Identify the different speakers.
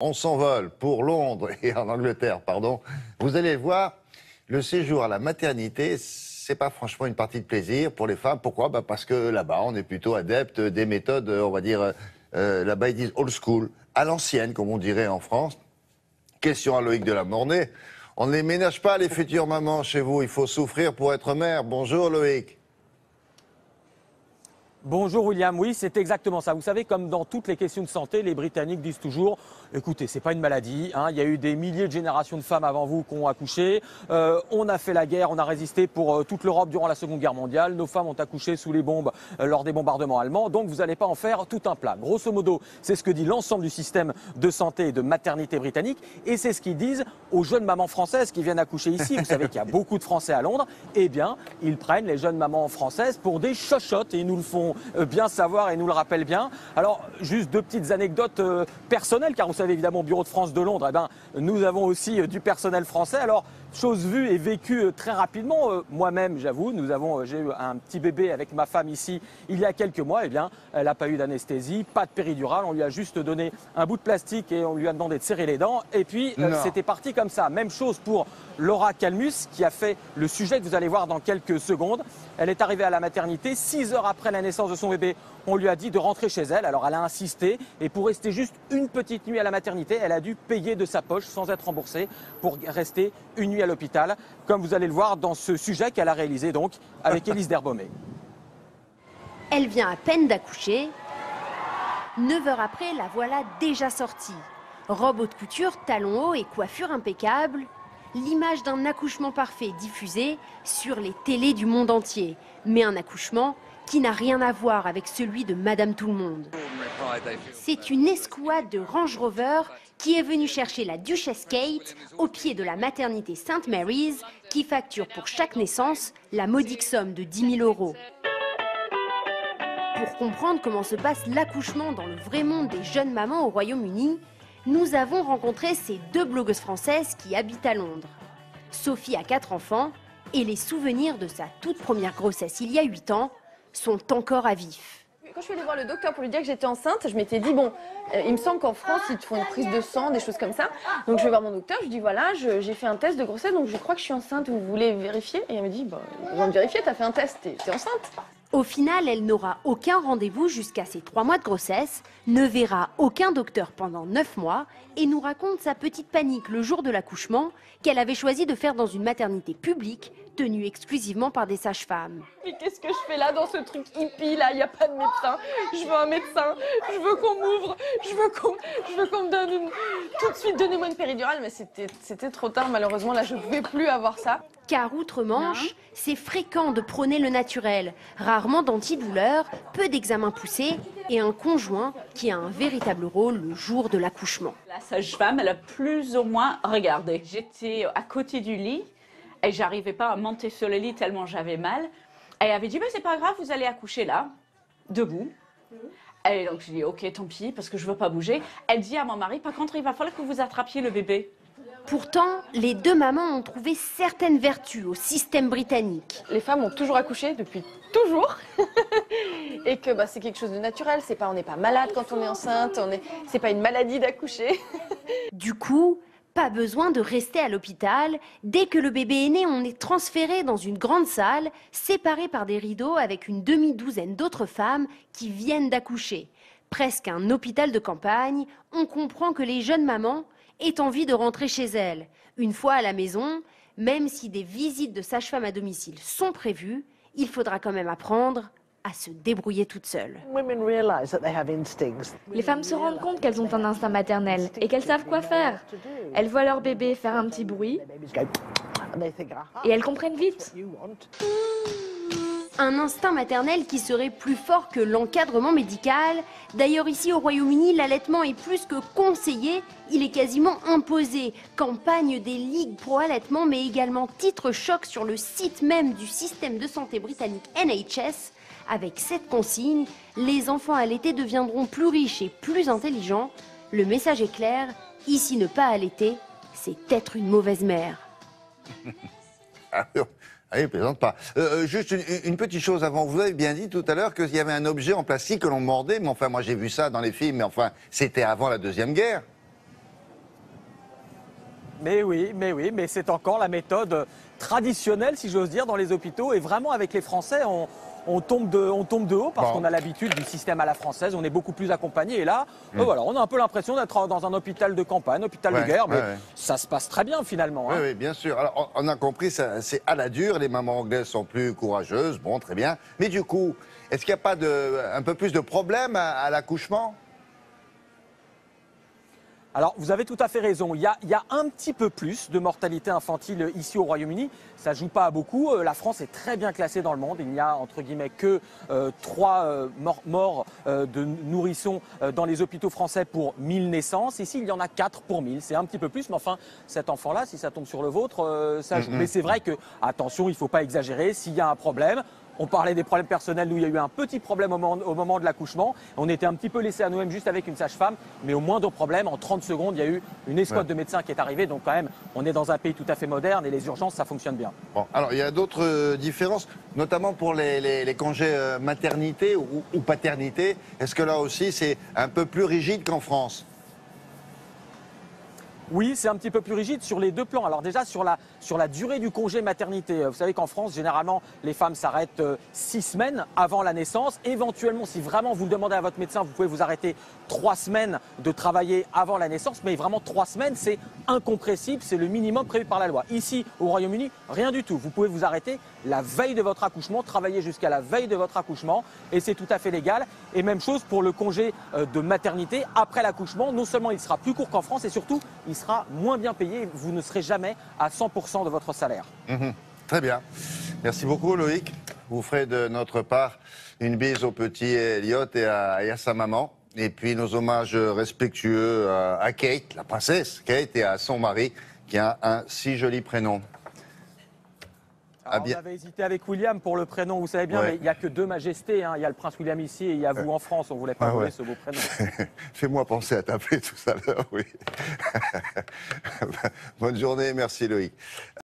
Speaker 1: On s'envole pour Londres et en Angleterre, pardon. Vous allez voir, le séjour à la maternité, c'est pas franchement une partie de plaisir pour les femmes. Pourquoi? Parce que là-bas, on est plutôt adepte des méthodes, on va dire, là-bas ils disent old school, à l'ancienne, comme on dirait en France. Question à Loïc de la Mornay. On ne les ménage pas, les futures mamans, chez vous. Il faut souffrir pour être mère. Bonjour Loïc.
Speaker 2: Bonjour William, oui c'est exactement ça. Vous savez, comme dans toutes les questions de santé, les Britanniques disent toujours « Écoutez, c'est pas une maladie, hein. Il y a eu des milliers de générations de femmes avant vous qui ont accouché, on a fait la guerre, on a résisté pour toute l'Europe durant la Seconde Guerre mondiale, nos femmes ont accouché sous les bombes lors des bombardements allemands, donc vous n'allez pas en faire tout un plat. » Grosso modo, c'est ce que dit l'ensemble du système de santé et de maternité britannique, et c'est ce qu'ils disent aux jeunes mamans françaises qui viennent accoucher ici. Vous savez qu'il y a beaucoup de Français à Londres, eh bien, ils prennent les jeunes mamans françaises pour des chochottes et ils nous le font bien savoir et nous le rappelle bien. Alors, juste deux petites anecdotes personnelles, car vous savez évidemment au Bureau de France de Londres, eh ben, nous avons aussi du personnel français. Alors, chose vue et vécue très rapidement, moi-même j'avoue, j'ai eu un petit bébé avec ma femme ici il y a quelques mois, eh bien, elle n'a pas eu d'anesthésie, pas de péridurale, on lui a juste donné un bout de plastique et on lui a demandé de serrer les dents et puis c'était parti comme ça. Même chose pour Laura Calmus qui a fait le sujet que vous allez voir dans quelques secondes. Elle est arrivée à la maternité, 6 heures après la naissance de son bébé, on lui a dit de rentrer chez elle, alors elle a insisté et pour rester juste une petite nuit à la maternité, elle a dû payer de sa poche sans être remboursée pour rester une nuit à l'hôpital, comme vous allez le voir dans ce sujet qu'elle a réalisé donc avec Élise Derbaumet.
Speaker 3: Elle vient à peine d'accoucher. 9 heures après, la voilà déjà sortie. Robe haute couture, talons hauts et coiffure impeccable. L'image d'un accouchement parfait diffusée sur les télés du monde entier. Mais un accouchement qui n'a rien à voir avec celui de Madame Tout-le-Monde. C'est une escouade de Range Rover qui est venue chercher la Duchesse Kate au pied de la maternité St Mary's qui facture pour chaque naissance la modique somme de 10 000 €. Pour comprendre comment se passe l'accouchement dans le vrai monde des jeunes mamans au Royaume-Uni, nous avons rencontré ces deux blogueuses françaises qui habitent à Londres. Sophie a 4 enfants et les souvenirs de sa toute première grossesse il y a 8 ans sont encore à vif.
Speaker 4: Quand je suis allée voir le docteur pour lui dire que j'étais enceinte, je m'étais dit, bon, il me semble qu'en France, ils te font une prise de sang, des choses comme ça. Donc je vais voir mon docteur, je lui dis, voilà, j'ai fait un test de grossesse, donc je crois que je suis enceinte, vous voulez vérifier? Et elle me dit, bah, pas besoin de vérifier, t'as fait un test, t'es enceinte.
Speaker 3: Au final, elle n'aura aucun rendez-vous jusqu'à ses 3 mois de grossesse, ne verra aucun docteur pendant 9 mois et nous raconte sa petite panique le jour de l'accouchement qu'elle avait choisi de faire dans une maternité publique tenue exclusivement par des sages-femmes.
Speaker 4: Mais qu'est-ce que je fais là dans ce truc hippie là? Il n'y a pas de médecin. Je veux un médecin. Je veux qu'on m'ouvre. Je veux qu'on me donne tout de suite, donnez-moi une péridurale. Mais c'était trop tard malheureusement. Là, je ne pouvais plus avoir ça.
Speaker 3: Car outre-Manche, c'est fréquent de prôner le naturel, rarement d'antidouleurs, peu d'examens poussés et un conjoint qui a un véritable rôle le jour de l'accouchement.
Speaker 5: La sage-femme, elle a plus ou moins regardé. J'étais à côté du lit et j'arrivais pas à monter sur le lit tellement j'avais mal. Et elle avait dit, bah, c'est pas grave, vous allez accoucher là, debout. Et donc je dis, ok, tant pis, parce que je veux pas bouger. Elle dit à mon mari, par contre, il va falloir que vous attrapiez le bébé.
Speaker 3: Pourtant, les deux mamans ont trouvé certaines vertus au système britannique.
Speaker 4: Les femmes ont toujours accouché depuis toujours et que c'est quelque chose de naturel. On n'est pas malade quand on est enceinte, c'est pas une maladie d'accoucher.
Speaker 3: Du coup, pas besoin de rester à l'hôpital. Dès que le bébé est né, on est transféré dans une grande salle, séparée par des rideaux avec une demi-douzaine d'autres femmes qui viennent d'accoucher. Presque un hôpital de campagne, on comprend que les jeunes mamans aient envie de rentrer chez elles. Une fois à la maison, même si des visites de sage-femme à domicile sont prévues, il faudra quand même apprendre à se débrouiller toute seule.
Speaker 6: Les femmes se rendent compte qu'elles ont un instinct maternel et qu'elles savent quoi faire. Elles voient leur bébé faire un petit bruit et elles comprennent vite.
Speaker 3: Un instinct maternel qui serait plus fort que l'encadrement médical. D'ailleurs, ici au Royaume-Uni, l'allaitement est plus que conseillé, il est quasiment imposé. Campagne des ligues pro-allaitement, mais également titre choc sur le site même du système de santé britannique NHS. Avec cette consigne, les enfants allaités deviendront plus riches et plus intelligents. Le message est clair, ici ne pas allaiter, c'est être une mauvaise mère.
Speaker 1: Ah, il plaisante pas. Juste une petite chose avant. Vous avez bien dit tout à l'heure qu'il y avait un objet en plastique que l'on mordait, mais enfin, moi j'ai vu ça dans les films, mais enfin, c'était avant la Deuxième Guerre.
Speaker 2: mais oui, mais c'est encore la méthode traditionnelle, si j'ose dire, dans les hôpitaux. Et vraiment, avec les Français, on tombe de haut parce qu'on a l'habitude du système à la française, on est beaucoup plus accompagné. Et là, voilà, on a un peu l'impression d'être dans un hôpital de campagne, hôpital de guerre, mais ça se passe très bien finalement.
Speaker 1: Oui, bien sûr. Alors, on a compris, c'est à la dure, les mamans anglaises sont plus courageuses, bon, très bien. Mais du coup, est-ce qu'il n'y a pas un peu plus de problèmes à l'accouchement ?
Speaker 2: Alors, vous avez tout à fait raison. Il y a un petit peu plus de mortalité infantile ici au Royaume-Uni. Ça ne joue pas à beaucoup. La France est très bien classée dans le monde. Il n'y a, entre guillemets, que 3 morts de nourrissons dans les hôpitaux français pour 1000 naissances. Ici, il y en a 4 pour 1000. C'est un petit peu plus, mais enfin, cet enfant-là, si ça tombe sur le vôtre, ça joue. Mais c'est vrai que, attention, il ne faut pas exagérer. S'il y a un problème, on parlait des problèmes personnels, nous il y a eu un petit problème au moment de l'accouchement. On était un petit peu laissés à nous-mêmes juste avec une sage-femme, mais au moindre problème, en 30 secondes, il y a eu une escouade de médecins qui est arrivée. Donc quand même, on est dans un pays tout à fait moderne et les urgences, ça fonctionne bien.
Speaker 1: Bon, alors il y a d'autres différences, notamment pour les congés maternité ou paternité. Est-ce que là aussi c'est un peu plus rigide qu'en France ?
Speaker 2: Oui, c'est un petit peu plus rigide sur les 2 plans. Alors déjà, sur la durée du congé maternité, vous savez qu'en France, généralement, les femmes s'arrêtent 6 semaines avant la naissance. Éventuellement, si vraiment vous le demandez à votre médecin, vous pouvez vous arrêter 3 semaines de travailler avant la naissance. Mais vraiment, 3 semaines, c'est incompressible, c'est le minimum prévu par la loi. Ici, au Royaume-Uni, rien du tout. Vous pouvez vous arrêter la veille de votre accouchement, travailler jusqu'à la veille de votre accouchement, et c'est tout à fait légal. Et même chose pour le congé de maternité après l'accouchement. Non seulement il sera plus court qu'en France, et surtout, il sera moins bien payé. Vous ne serez jamais à 100% de votre salaire.
Speaker 1: Très bien. Merci beaucoup, Loïc. Vous ferez de notre part une bise au petit Elliot et à sa maman. Et puis nos hommages respectueux à Kate, la princesse Kate, et à son mari, qui a un si joli prénom.
Speaker 2: Alors, on avait hésité avec William pour le prénom, vous savez bien, mais il n'y a que 2 majestés. Hein. Il y a le prince William ici et il y a vous en France. On ne voulait pas voler ce beau prénom.
Speaker 1: Fais-moi penser à t'appeler tout à l'heure, oui. Bonne journée, merci Loïc.